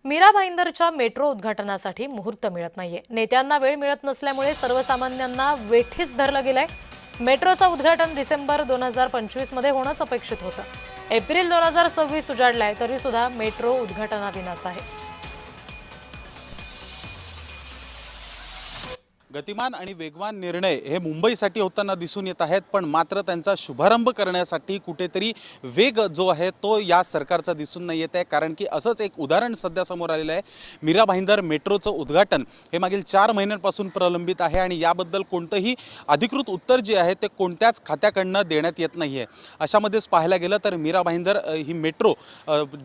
Mira भाईंदरच्या metro उद्घाटनासाठी मुहूर्त मिळत नाहीये। नेत्यांना वेळ मिळत नसल्यामुळे सर्वसामान्यांना वेठीस धरलं गेलंय। मेट्रोचं उद्घाटन डिसेंबर 2025 मध्ये होणंच अपेक्षित होतं। एप्रिल 2026 उजाडलाय तरी सुद्धा मेट्रो उद्घाटनाविनाच आहे। गतिमान आणि वेगवान निर्णय हे मुंबईसाठी होताना दिसून येत आहेत, पण मात्र त्यांचा शुभारंभ करण्यासाठी कुठेतरी वेग जो आहे तो या सरकारचा दिसून नाही येत आहे। कारण की असंच एक उदाहरण सध्या समोर आलेलं आहे। मीरा भाईंदर मेट्रोचं उद्घाटन हे मागील 4 महिन्यांपासून प्रलंबित आहे आणि याबद्दल कोणतंही अधिकृत उत्तर जे आहे ते कोणत्याच खात्याकडनं देण्यात येत नाही आहे। अशामध्येच पाहायला गेलं तर मीरा भाईंदर ही मेट्रो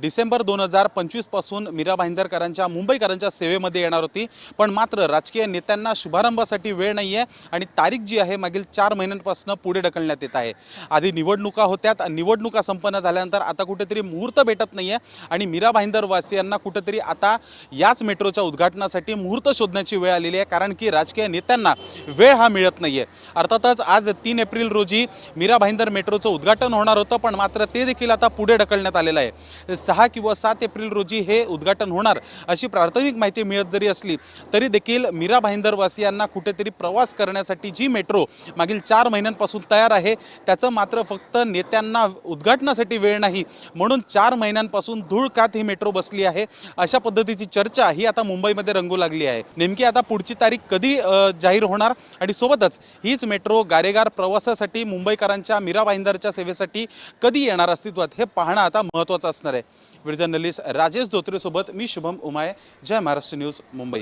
डिसेंबर 2025 पासून मीरा भाईंदरकरांच्या मुंबईकरांच्या सेवेमध्ये येणार होती, पण मात्र राजकीय नेत्यांना शुभारंभासाठी वेळ नाही आहे आणि तारीख जी आहे मागील 4 महिन्यांपासून पुढे ढकलण्यात येत आहे। आधी निवडणुका होत्या, निवडणुका संपन्न झाल्यानंतर आता कुठेतरी मुहूर्त भेटत नाही आहे आणि मीरा भाईंदर वासियांना कुठेतरी आता याच मेट्रोच्या उद्घाटनासाठी मुहूर्त शोधण्याची वेळ आलेली आहे। कारण की राजकीय नेत्यांना वेळ हा मिळत नाही आहे। अर्थातच आज 3 एप्रिल रोजी मीरा भाईंदर मेट्रोचं उद्घाटन होणार होतं, पण मात्र ते देखील आता पुढे ढकलण्यात आलेलं आहे। 6 किंवा 7 एप्रिल रोजी हे उद्घाटन होणार अशी प्राथमिक माहिती मिळत जरी असली तरी देखील मीरा भाईंदर वासियांना कुठेतरी प्रवास करण्यासाठी जी मेट्रो मागील 4 महिन्यांपासून तयार आहे त्याचं मात्र फक्त नेत्यांना उद्घाटनासाठी वेळ नाही, म्हणून 4 महिन्यांपासून धूळकात ही मेट्रो बसली आहे। अशा पद्धतीची चर्चा ही आता मुंबईमध्ये रंगू लागली आहे। नेमकी आता पुढची तारीख कधी जाहीर होणार आणि सोबतच हीच मेट्रो गारेगार प्रवासासाठी मुंबईकरांच्या मीरा भाईंदरच्या सेवेसाठी कधी येणार अस्तित्वात हे पाहणं आता महत्त्वाचं असणार आहे। व्हिडिओ जर्नलिस्ट राजेश धोत्रे सोबत मी शुभम उमाय, जय महाराष्ट्र न्यूज, मुंबई।